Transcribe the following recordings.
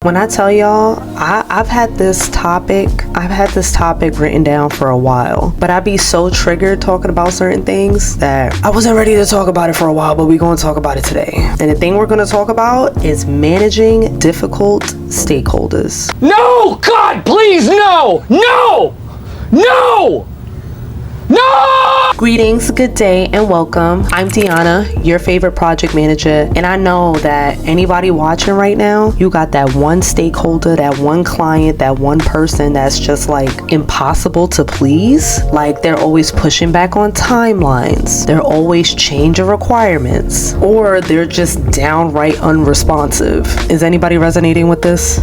When I tell y'all, I've had this topic written down for a while, but I be so triggered talking about certain things that I wasn't ready to talk about it for a while, but we're going to talk about it today. And the thing we're going to talk about is managing difficult stakeholders. No! God, please, no! No! No! No! Greetings, good day, and welcome. I'm Deanna, your favorite project manager, and I know that anybody watching right now, you got that one stakeholder, that one client, that one person that's just like impossible to please. Like they're always pushing back on timelines, they're always changing requirements, or they're just downright unresponsive. Is anybody resonating with this?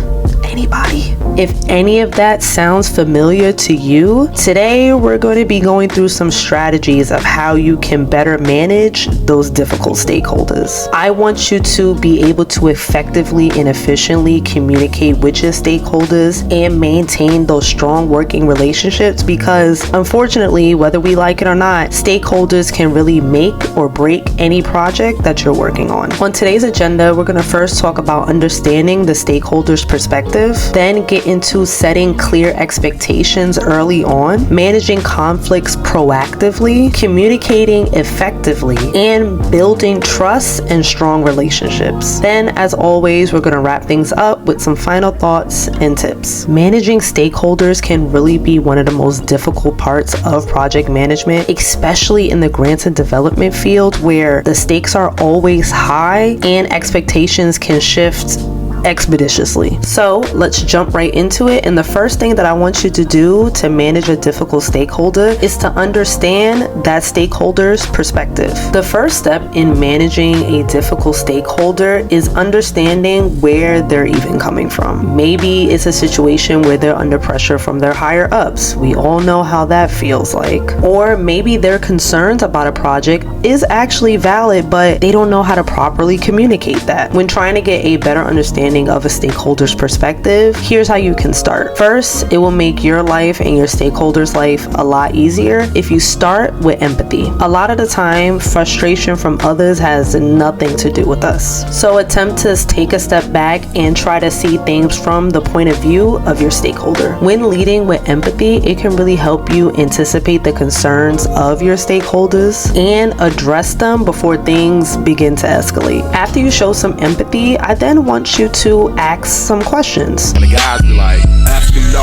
Anybody? If any of that sounds familiar to you, today we're going to be going through some strategies of how you can better manage those difficult stakeholders. I want you to be able to effectively and efficiently communicate with your stakeholders and maintain those strong working relationships, because unfortunately, whether we like it or not, stakeholders can really make or break any project that you're working on. On today's agenda, we're going to first talk about understanding the stakeholders' perspective, then get into setting clear expectations early on, managing conflicts proactively, communicating effectively, and building trust and strong relationships. Then, as always, we're going to wrap things up with some final thoughts and tips. Managing stakeholders can really be one of the most difficult parts of project management, especially in the grants and development field, where the stakes are always high and expectations can shift expeditiously. So let's jump right into it. And the first thing that I want you to do to manage a difficult stakeholder is to understand that stakeholder's perspective. The first step in managing a difficult stakeholder is understanding where they're even coming from. Maybe it's a situation where they're under pressure from their higher ups. We all know how that feels like. Or maybe their concerns about a project is actually valid, but they don't know how to properly communicate that. When trying to get a better understanding of a stakeholder's perspective, here's how you can start. First, it will make your life and your stakeholder's life a lot easier if you start with empathy. A lot of the time, frustration from others has nothing to do with us. So attempt to take a step back and try to see things from the point of view of your stakeholder. When leading with empathy, it can really help you anticipate the concerns of your stakeholders and address them before things begin to escalate. After you show some empathy, I then want you to ask some questions. And the guys be like, asking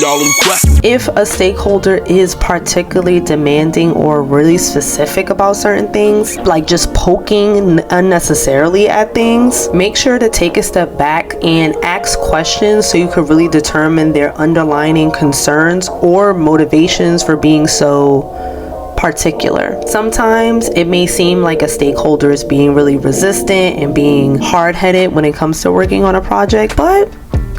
all them questions. If a stakeholder is particularly demanding or really specific about certain things, like just poking unnecessarily at things, make sure to take a step back and ask questions so you can really determine their underlying concerns or motivations for being so particular. Sometimes it may seem like a stakeholder is being really resistant and being hard-headed when it comes to working on a project, but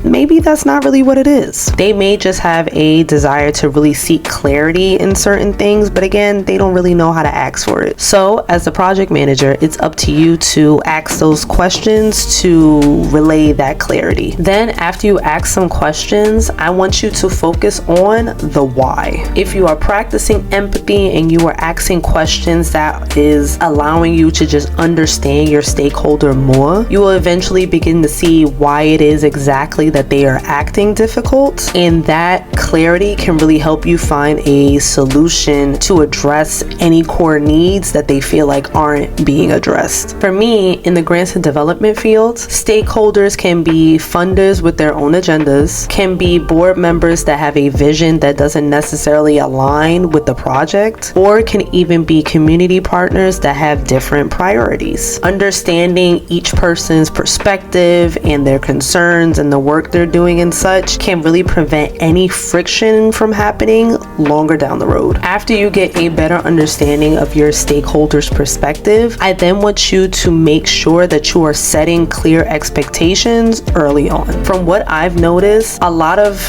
maybe that's not really what it is. They may just have a desire to really seek clarity in certain things, but again, they don't really know how to ask for it. So as the project manager, it's up to you to ask those questions to relay that clarity. Then after you ask some questions, I want you to focus on the why. If you are practicing empathy and you are asking questions that is allowing you to just understand your stakeholder more, you will eventually begin to see why it is exactly that they are acting difficult, and that clarity can really help you find a solution to address any core needs that they feel like aren't being addressed. For me, in the grants and development field, stakeholders can be funders with their own agendas, can be board members that have a vision that doesn't necessarily align with the project, or can even be community partners that have different priorities. Understanding each person's perspective and their concerns and the work they're doing and such can really prevent any friction from happening longer down the road. After you get a better understanding of your stakeholders' perspective, I then want you to make sure that you are setting clear expectations early on. From what I've noticed, a lot of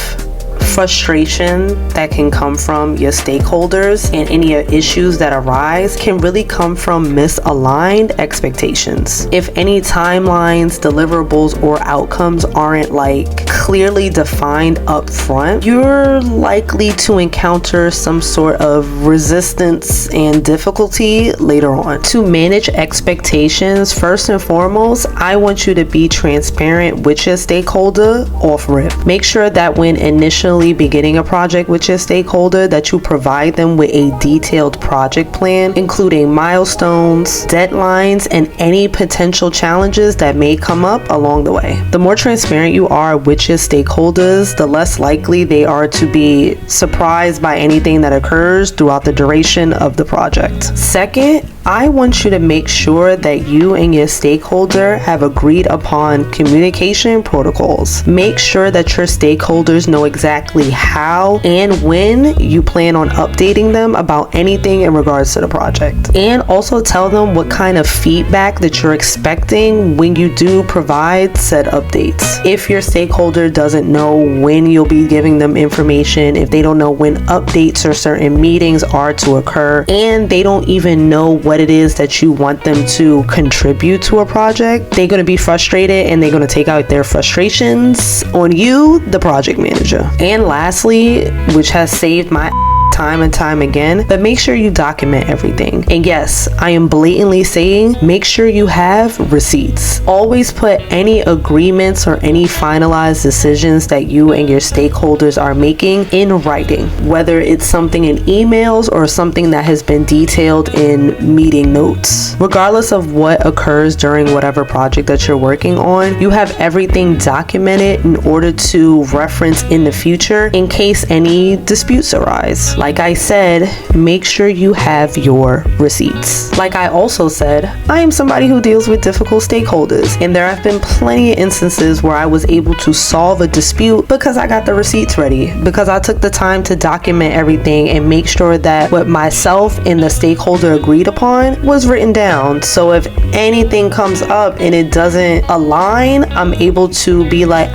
frustration that can come from your stakeholders and any issues that arise can really come from misaligned expectations. If any timelines, deliverables, or outcomes aren't like clearly defined up front, you're likely to encounter some sort of resistance and difficulty later on. To manage expectations, first and foremost, I want you to be transparent with your stakeholder off rip. Make sure that when initially beginning a project with your stakeholder, that you provide them with a detailed project plan, including milestones, deadlines, and any potential challenges that may come up along the way. The more transparent you are with your stakeholders, the less likely they are to be surprised by anything that occurs throughout the duration of the project. Second, I want you to make sure that you and your stakeholder have agreed upon communication protocols. Make sure that your stakeholders know exactly how and when you plan on updating them about anything in regards to the project. And also tell them what kind of feedback that you're expecting when you do provide said updates. If your stakeholder doesn't know when you'll be giving them information, if they don't know when updates or certain meetings are to occur, and they don't even know what it is that you want them to contribute to a project, they're going to be frustrated and they're going to take out their frustrations on you, the project manager. And lastly, which has saved my time and time again, but make sure you document everything. And yes, I am blatantly saying, make sure you have receipts. Always put any agreements or any finalized decisions that you and your stakeholders are making in writing, whether it's something in emails or something that has been detailed in meeting notes. Regardless of what occurs during whatever project that you're working on, you have everything documented in order to reference in the future in case any disputes arise. Like I said, make sure you have your receipts. Like I also said, I am somebody who deals with difficult stakeholders, and there have been plenty of instances where I was able to solve a dispute because I got the receipts ready, because I took the time to document everything and make sure that what myself and the stakeholder agreed upon was written down. So if anything comes up and it doesn't align, I'm able to be like,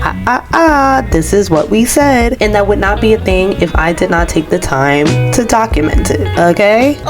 this is what we said. And that would not be a thing if I did not take the time to document it, okay?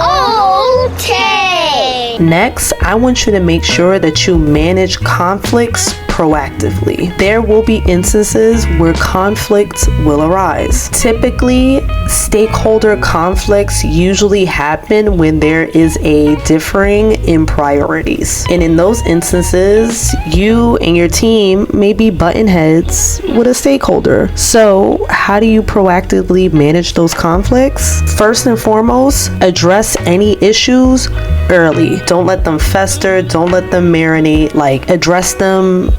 Okay. Next, I want you to make sure that you manage conflicts proactively. There will be instances where conflicts will arise. Typically, stakeholder conflicts usually happen when there is a differing in priorities. And in those instances, you and your team may be butting heads with a stakeholder. So, how do you proactively manage those conflicts? First and foremost, address any issues early. Don't let them fester, don't let them marinate, like address them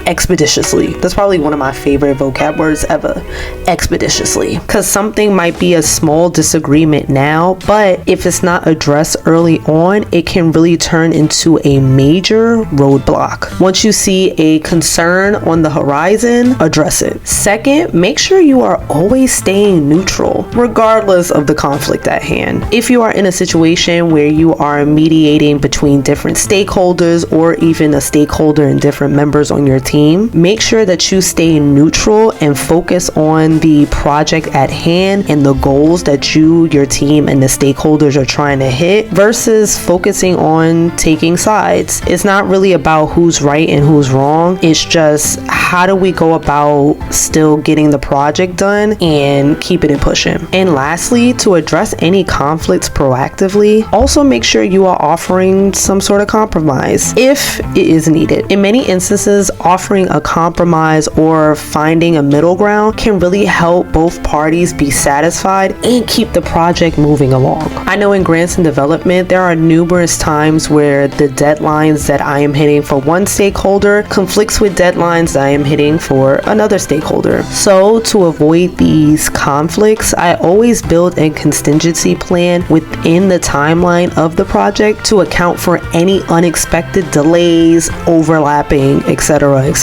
expeditiously. That's probably one of my favorite vocab words ever, expeditiously, because something might be a small disagreement now, but if it's not addressed early on, it can really turn into a major roadblock. Once you see a concern on the horizon, address it. Second, make sure you are always staying neutral regardless of the conflict at hand. If you are in a situation where you are mediating between different stakeholders or even a stakeholder and different members on your team, make sure that you stay neutral and focus on the project at hand and the goals that you, your team, and the stakeholders are trying to hit versus focusing on taking sides. It's not really about who's right and who's wrong. It's just how do we go about still getting the project done and keeping it pushing. And lastly, to address any conflicts proactively, also make sure you are offering some sort of compromise if it is needed. In many instances, offering a compromise or finding a middle ground can really help both parties be satisfied and keep the project moving along. I know in grants and development, there are numerous times where the deadlines that I am hitting for one stakeholder conflicts with deadlines that I am hitting for another stakeholder. So to avoid these conflicts, I always build a contingency plan within the timeline of the project to account for any unexpected delays, overlapping, etc., etc.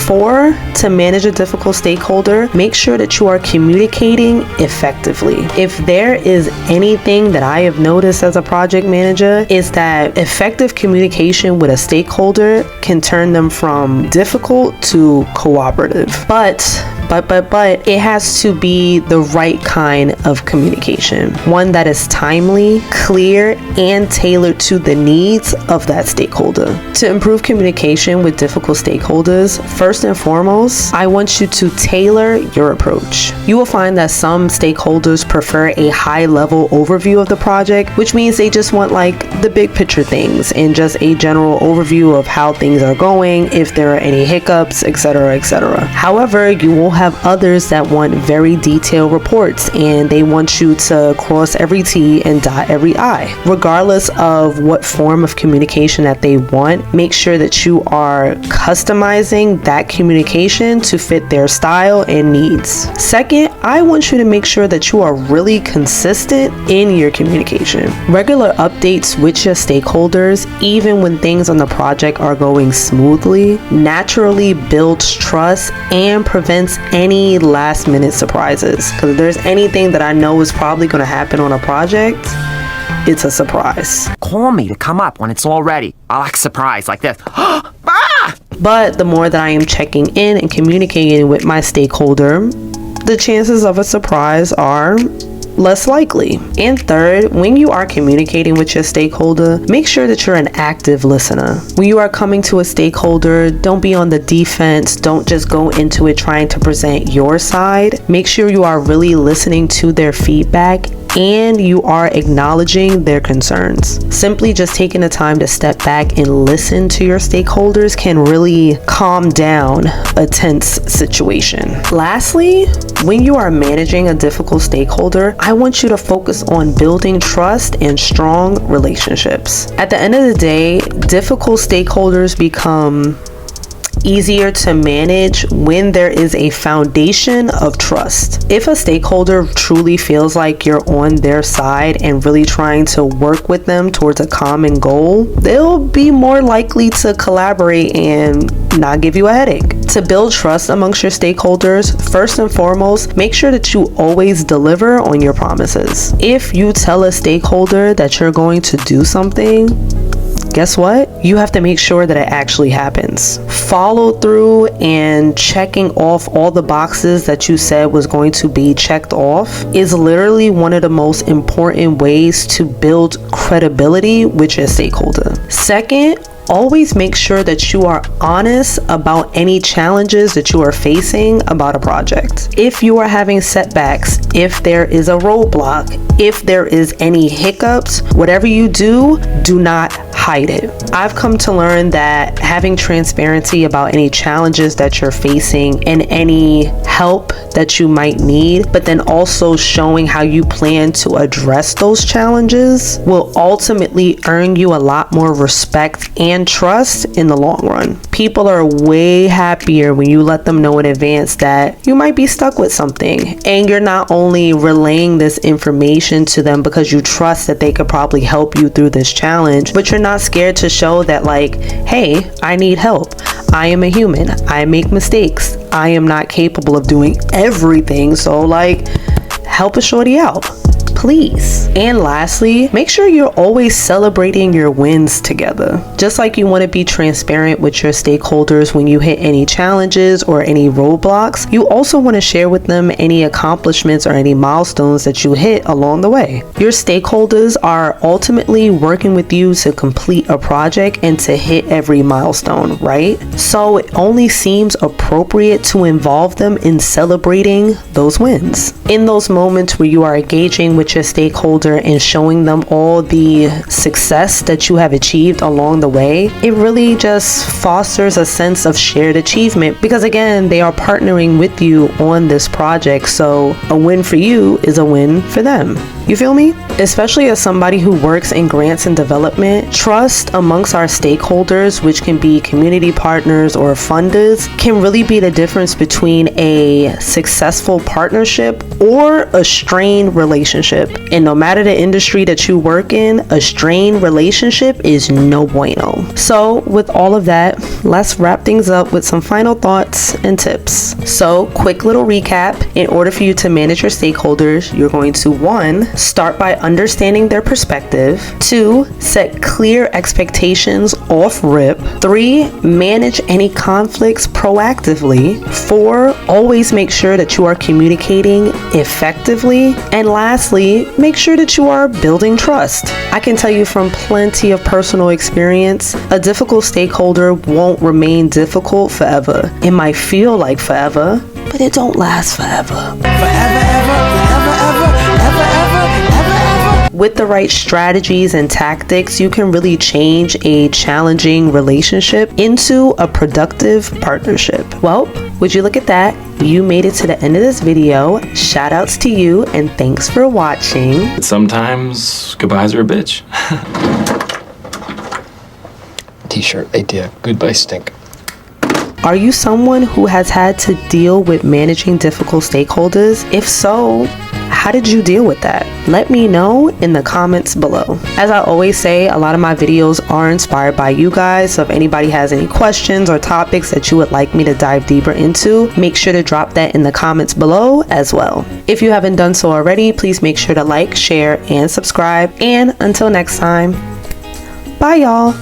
4, to manage a difficult stakeholder, make sure that you are communicating effectively. If there is anything that I have noticed as a project manager, is that effective communication with a stakeholder can turn them from difficult to cooperative. But it has to be the right kind of communication. One that is timely, clear, and tailored to the needs of that stakeholder. To improve communication with difficult stakeholders, stakeholders, first and foremost, I want you to tailor your approach. You will find that some stakeholders prefer a high-level overview of the project, which means they just want like the big picture things and just a general overview of how things are going, if there are any hiccups, etc., etc. However, you will have others that want very detailed reports and they want you to cross every T and dot every I. Regardless of what form of communication that they want, make sure that you are customizing that communication to fit their style and needs. Second, I want you to make sure that you are really consistent in your communication. Regular updates with your stakeholders, even when things on the project are going smoothly, naturally builds trust and prevents any last minute surprises. Because if there's anything that I know is probably going to happen on a project, it's a surprise. Call me to come up when it's all ready. I like surprise like this. But the more that I am checking in and communicating with my stakeholder, the chances of a surprise are less likely. And third, when you are communicating with your stakeholder, make sure that you're an active listener. When you are coming to a stakeholder, don't be on the defense. Don't just go into it trying to present your side. Make sure you are really listening to their feedback and you are acknowledging their concerns. Simply just taking the time to step back and listen to your stakeholders can really calm down a tense situation. Lastly, when you are managing a difficult stakeholder, I want you to focus on building trust and strong relationships. At the end of the day, difficult stakeholders become easier to manage when there is a foundation of trust. If a stakeholder truly feels like you're on their side and really trying to work with them towards a common goal, they'll be more likely to collaborate and not give you a headache. To build trust amongst your stakeholders, first and foremost, make sure that you always deliver on your promises. If you tell a stakeholder that you're going to do something, guess what? You have to make sure that it actually happens. Follow through and checking off all the boxes that you said was going to be checked off is literally one of the most important ways to build credibility with your stakeholder. Second, always make sure that you are honest about any challenges that you are facing about a project. If you are having setbacks, if there is a roadblock, if there is any hiccups, whatever you do not hide it. I've come to learn that having transparency about any challenges that you're facing and any help that you might need, but then also showing how you plan to address those challenges will ultimately earn you a lot more respect and trust in the long run. People are way happier when you let them know in advance that you might be stuck with something, and you're not only relaying this information to them because you trust that they could probably help you through this challenge, but you're not scared to show that, like, hey, I need help. I am a human. I make mistakes. I am not capable of doing everything. So, like, help a shorty out, please. And lastly, make sure you're always celebrating your wins together. Just like you want to be transparent with your stakeholders when you hit any challenges or any roadblocks, you also want to share with them any accomplishments or any milestones that you hit along the way. Your stakeholders are ultimately working with you to complete a project and to hit every milestone, right? So it only seems appropriate to involve them in celebrating those wins. In those moments where you are engaging with your stakeholder and showing them all the success that you have achieved along the way, it really just fosters a sense of shared achievement, because again, they are partnering with you on this project, so a win for you is a win for them. You feel me? Especially as somebody who works in grants and development, trust amongst our stakeholders, which can be community partners or funders, can really be the difference between a successful partnership or a strained relationship. And no matter the industry that you work in, a strained relationship is no bueno. So with all of that, let's wrap things up with some final thoughts and tips. So quick little recap. In order for you to manage your stakeholders, you're going to 1, start by understanding their perspective. 2, set clear expectations off rip. 3, manage any conflicts proactively. 4, always make sure that you are communicating effectively. And lastly, make sure that you are building trust. I can tell you from plenty of personal experience, a difficult stakeholder won't remain difficult forever. It might feel like forever, but it don't last forever. With the right strategies and tactics, you can really change a challenging relationship into a productive partnership. Well, would you look at that? You made it to the end of this video. Shout outs to you and thanks for watching. Sometimes goodbyes are a bitch. T-shirt idea. Goodbye stink. Are you someone who has had to deal with managing difficult stakeholders? If so, how did you deal with that? Let me know in the comments below. As I always say, a lot of my videos are inspired by you guys, so if anybody has any questions or topics that you would like me to dive deeper into, make sure to drop that in the comments below as well. If you haven't done so already, please make sure to like, share, and subscribe. And until next time, bye y'all.